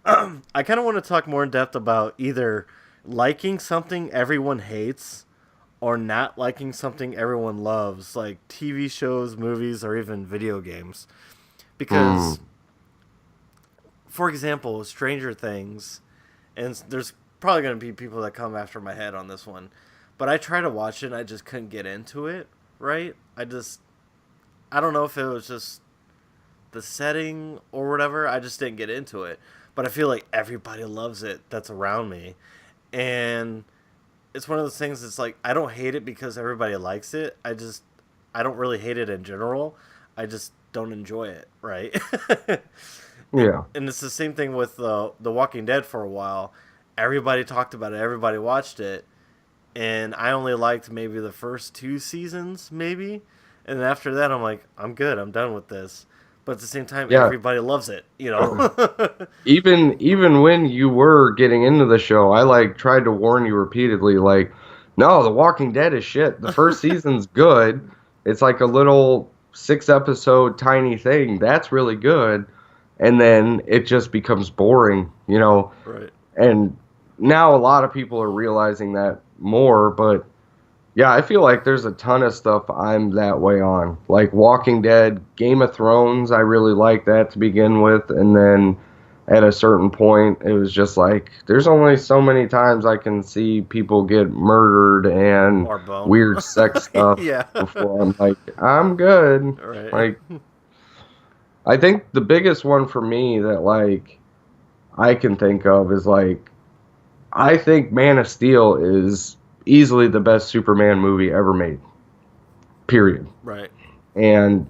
A: I kind of want to talk more in depth about either liking something everyone hates or not liking something everyone loves, like TV shows, movies, or even video games.
B: Hmm.
A: Because, for example, Stranger Things, and there's probably going to be people that come after my head on this one, but I tried to watch it and I just couldn't get into it, right? I don't know if it was just the setting or whatever. I just didn't get into it. But I feel like everybody loves it that's around me. And it's one of those things that's like I don't hate it because everybody likes it. I don't really hate it in general. I just don't enjoy it, right?
B: Yeah.
A: And it's the same thing with The Walking Dead for a while. Everybody talked about it, everybody watched it, and I only liked maybe the first two seasons, maybe. And then after that, I'm like, I'm good, I'm done with this. But at the same time,
B: Yeah.
A: everybody loves it, you know?
B: Even when you were getting into the show, I like tried to warn you repeatedly, like, no, The Walking Dead is shit. The first season's good. It's like a little 6 episode tiny thing. That's really good. And then it just becomes boring, you know.
A: Right.
B: And now a lot of people are realizing that more, but yeah, I feel like there's a ton of stuff I'm that way on. Like Walking Dead, Game of Thrones, I really like that to begin with. And then at a certain point, it was just like, there's only so many times I can see people get murdered and
A: Or bone.
B: weird sex stuff
A: Yeah.
B: before I'm like, I'm good.
A: Right.
B: Like, I think the biggest one for me that, like, I can think of is like, I think Man of Steel is easily the best Superman movie ever made. Period.
A: Right.
B: And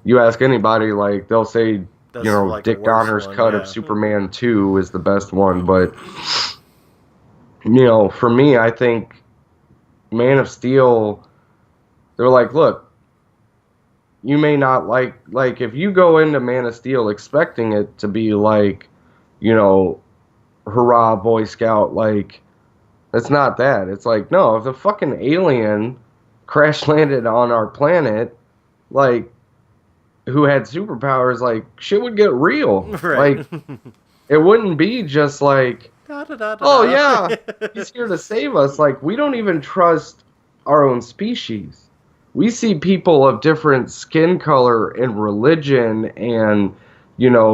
B: you ask anybody, like they'll say,
A: That's like the
B: Dick
A: worst
B: Donner's
A: one,
B: cut of
A: yeah.
B: Superman 2 is the best one, but for me, I think Man of Steel. They're like, look, you may not like if you go into Man of Steel expecting it to be like, you know, hurrah, Boy Scout, like it's not that. It's like, no, if the fucking alien crash landed on our planet, like who had superpowers, like shit would get real.
A: Right.
B: Like it wouldn't be just like,
A: Da, da, da, da,
B: oh
A: da.
B: yeah, he's here to save us. Like we don't even trust our own species. We see people of different skin color and religion and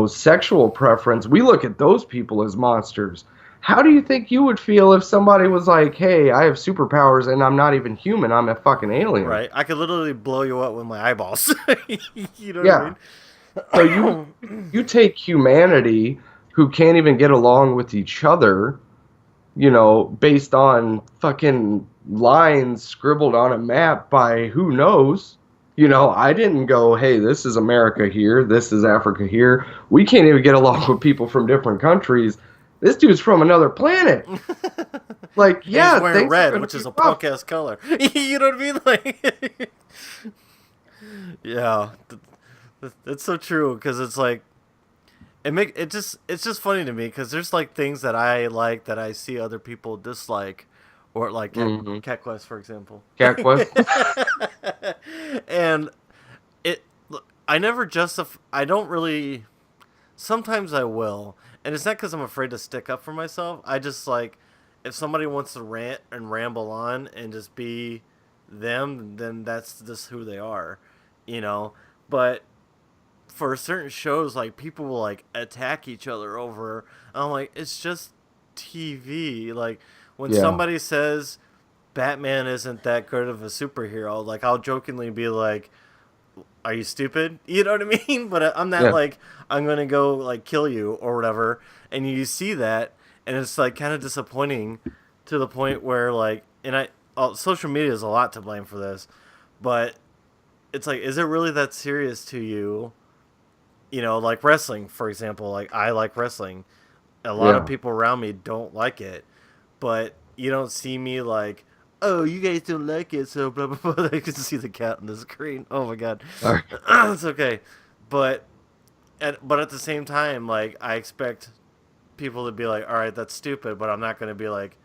B: sexual preference. We look at those people as monsters. How do you think you would feel if somebody was like, "Hey, I have superpowers and I'm not even human. I'm a fucking alien."
A: Right. I could literally blow you up with my eyeballs. You know
B: Yeah. So
A: what I
B: you take humanity who can't even get along with each other, based on fucking lines scribbled on a map by who knows. I didn't go, hey, this is America here, this is Africa here. We can't even get along with people from different countries. This dude's from another planet.
A: mean?
B: Like,
A: And he's
B: yeah,
A: wearing
B: things are
A: red,
B: going to
A: which
B: be
A: is a
B: rough.
A: punk ass color. You know what I mean? Like, yeah, it's so true because it's like it's just funny to me because there's like things that I like that I see other people dislike, or like
B: Mm-hmm.
A: Cat Quest for example.
B: Cat Quest.
A: And it, I never justify. I don't really. Sometimes I will, and it's not because I'm afraid to stick up for myself. I just like if somebody wants to rant and ramble on and just be them, then that's just who they are, you know. But for certain shows, like people will like attack each other over. I'm like, it's just TV. Like, When
B: Yeah.
A: somebody says Batman isn't that good of a superhero, like I'll jokingly be like, "Are you stupid?" You know what I mean? But I'm not
B: Yeah.
A: like I'm gonna go like kill you or whatever. And you see that, and it's like kind of disappointing to the point where like, and social media is a lot to blame for this, but it's like, is it really that serious to you? You know, like wrestling, for example. Like I like wrestling. A lot of
B: Yeah.
A: people around me don't like it, but you don't see me like, oh, you guys don't like it, so blah blah blah. I can see the cat on the screen. Oh my god,
B: All right.
A: it's okay, but but at the same time, like I expect people to be like, all right, that's stupid, but I'm not going to be like,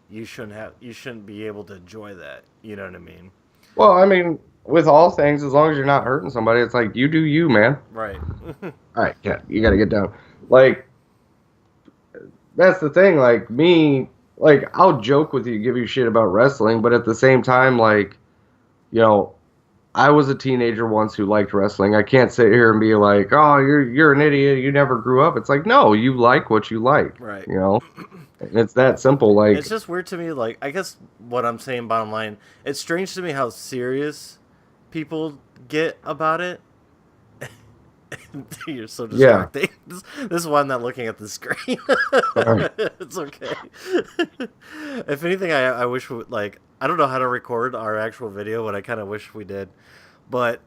A: you shouldn't be able to enjoy that. You know what I mean?
B: Well, I mean, with all things, as long as you're not hurting somebody, it's like you do you, man.
A: Right.
B: All right, yeah, you got to get down. Like that's the thing. Like me, like I'll joke with you, give you shit about wrestling, but at the same time, like you know, I was a teenager once who liked wrestling. I can't sit here and be like, "Oh, you're an idiot. You never grew up." It's like, no, you like what you like.
A: Right.
B: You know, it's that simple.
A: It's
B: Like,
A: just weird to me. Like, I guess what I'm saying, bottom line, it's strange to me how serious people get about it. You're so
B: yeah,
A: distracting. This is why I'm not looking at the screen.
B: all right,
A: It's okay. If anything, I wish like I don't know how to record our actual video, but I kind of wish we did. But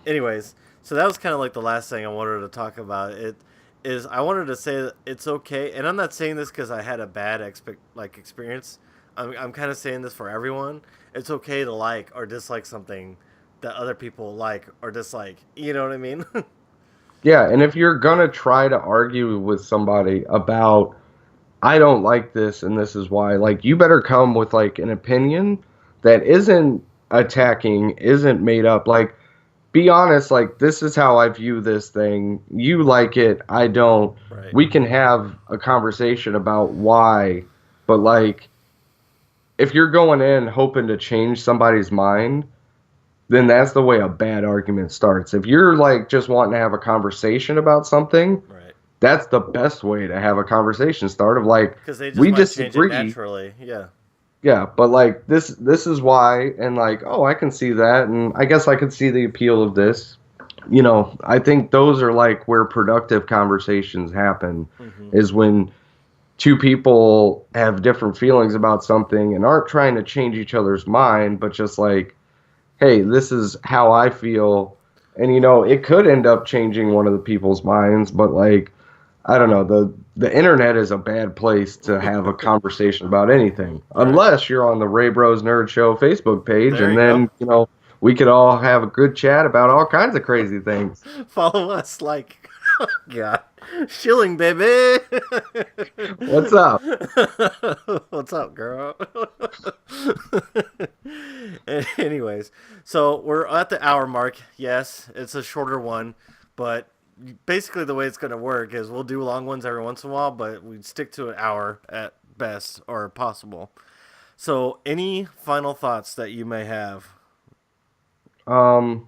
A: anyways, so that was kind of like the last thing I wanted to talk about. It is I wanted to say that it's okay, and I'm not saying this because I had a bad experience. I'm kind of saying this for everyone. It's okay to like or dislike something that other people like or dislike. You know what I mean?
B: yeah. And if you're gonna try to argue with somebody about, I don't like this and this is why, like, you better come with like an opinion that isn't attacking, isn't made up. Like, be honest, like this is how I view this thing. You like it, I don't.
A: Right.
B: We can have a conversation about why, but like if you're going in hoping to change somebody's mind, then that's the way a bad argument starts. If you're like just wanting to have a conversation about something,
A: Right.
B: that's the best way to have a conversation start of like
A: Because they just
B: we
A: might change it
B: disagree.
A: naturally. Yeah.
B: Yeah, but like this is why, and like, oh, I can see that, and I guess I could see the appeal of this. You know, I think those are like where productive conversations happen,
A: Hmm.
B: is when two people have different feelings about something and aren't trying to change each other's mind, but just like, hey, this is how I feel, and you know, it could end up changing one of the people's minds, but like I don't know. The internet is a bad place to have a conversation about anything,
A: Right.
B: unless you're on the Ray Bros Nerd Show Facebook page,
A: There
B: and
A: you go.
B: then you know we could all have a good chat about all kinds of crazy things.
A: Follow us, like, God, shilling, baby.
B: What's up?
A: What's up, girl? Anyways, so we're at the hour mark. Yes, it's a shorter one, but basically the way it's going to work is we'll do long ones every once in a while, but we stick to an hour at best or possible. So, any final thoughts that you may have?
B: Um,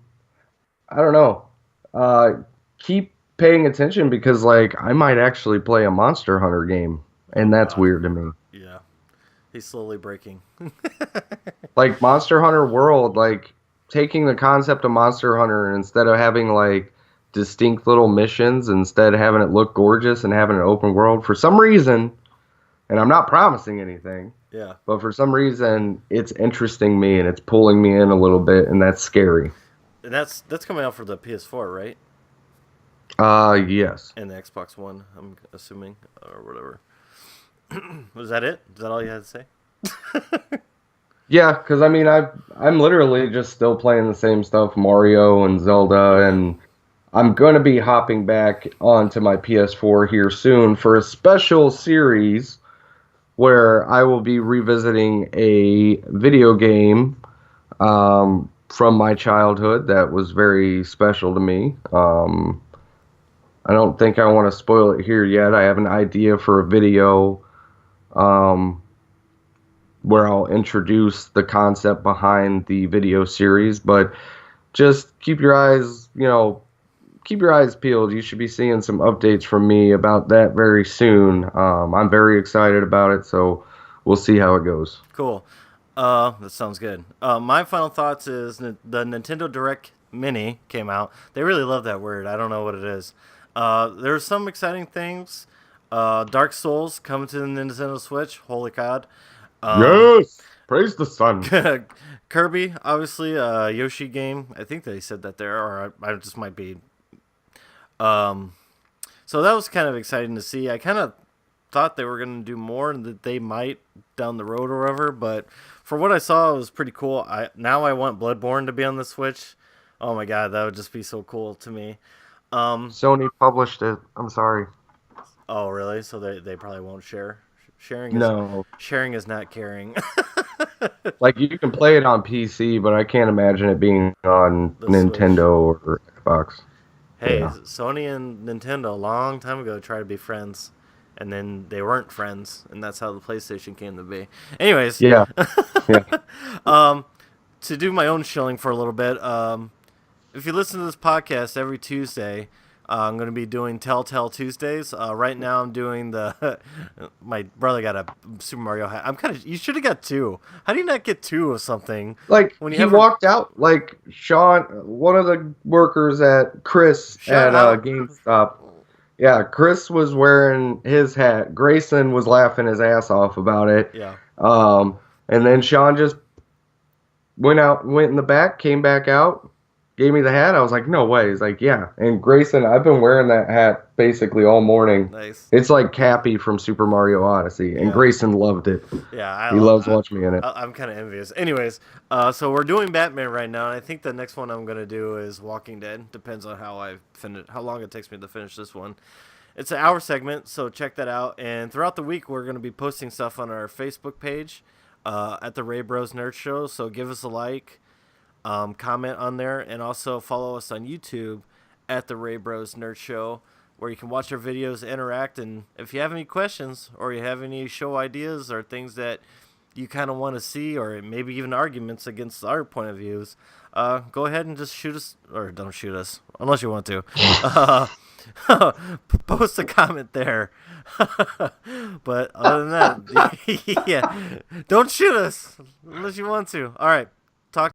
B: I don't know. Uh, keep paying attention because like I might actually play a Monster Hunter game,
A: Oh
B: and that's
A: God,
B: weird to me.
A: yeah, he's slowly breaking.
B: Like Monster Hunter World, like taking the concept of Monster Hunter and instead of having like distinct little missions, instead of having it look gorgeous and having an open world, for some reason, and I'm not promising anything,
A: Yeah,
B: but for some reason it's interesting me and it's pulling me in a little bit, and that's scary.
A: and that's coming out for the PS4, right?
B: Yes.
A: And the Xbox One, I'm assuming, or whatever. Was that it? Is that all you had to say?
B: Yeah, because I mean, I'm literally just still playing the same stuff, Mario and Zelda,
A: Yeah.
B: and I'm going to be hopping back onto my PS4 here soon for a special series where I will be revisiting a video game from my childhood that was very special to me. I don't think I want to spoil it here yet. I have an idea for a video um, where I'll introduce the concept behind the video series, but just keep your eyes, keep your eyes peeled. You should be seeing some updates from me about that very soon. I'm very excited about it, so we'll see how it goes.
A: Cool. That sounds good. My final thoughts is the Nintendo Direct Mini came out. They really love that word. I don't know what it is. There's some exciting things. Dark Souls coming to the Nintendo Switch. Holy God.
B: Yes, praise the sun.
A: Kirby, obviously, Yoshi game. I think they said that there, or I just might be. So that was kind of exciting to see. I kind of thought they were going to do more and that they might down the road or whatever, but for what I saw, it was pretty cool. Now I want Bloodborne to be on the Switch. Oh my God, that would just be so cool to me.
B: Sony published it. I'm sorry.
A: Oh really? So they probably won't share.
B: No,
A: Sharing is not caring.
B: like you can play it on PC, but I can't imagine it being on
A: The
B: Nintendo or Xbox.
A: Hey,
B: Yeah.
A: Sony and Nintendo a long time ago tried to be friends, and then they weren't friends, and that's how the PlayStation came to be. Anyways,
B: Yeah, yeah.
A: to do my own shilling for a little bit, if you listen to this podcast every Tuesday, I'm going to be doing Telltale Tuesdays. Right now, I'm doing the. My brother got a Super Mario hat. You should have got two. How do you not get two of something?
B: Like
A: When you
B: he
A: have
B: walked out, like Sean, one of the workers at Chris
A: Shout
B: at
A: out.
B: GameStop. Yeah, Chris was wearing his hat. Grayson was laughing his ass off about it.
A: Yeah.
B: And then Sean just went in the back, came back out, gave me the hat. I was like, no way. He's like, yeah. And Grayson, I've been wearing that hat basically all morning.
A: Nice.
B: It's like Cappy from Super Mario Odyssey, and
A: Yeah.
B: Grayson loved it.
A: Yeah,
B: He loves watching me in it.
A: I'm kind of envious. Anyways, so we're doing Batman right now, and I think the next one I'm gonna do is Walking Dead. Depends on how long it takes me to finish this one. It's an hour segment, so check that out. And throughout the week, we're gonna be posting stuff on our Facebook page, at the Ray Bros Nerd Show. So give us a like, comment on there, and also follow us on YouTube at the Ray Bros Nerd Show, where you can watch our videos, interact, and if you have any questions or you have any show ideas or things that you kind of want to see, or maybe even arguments against our point of views, go ahead and just shoot us, or don't shoot us, unless you want to. Post a comment there. But other than that, yeah, don't shoot us unless you want to. All right.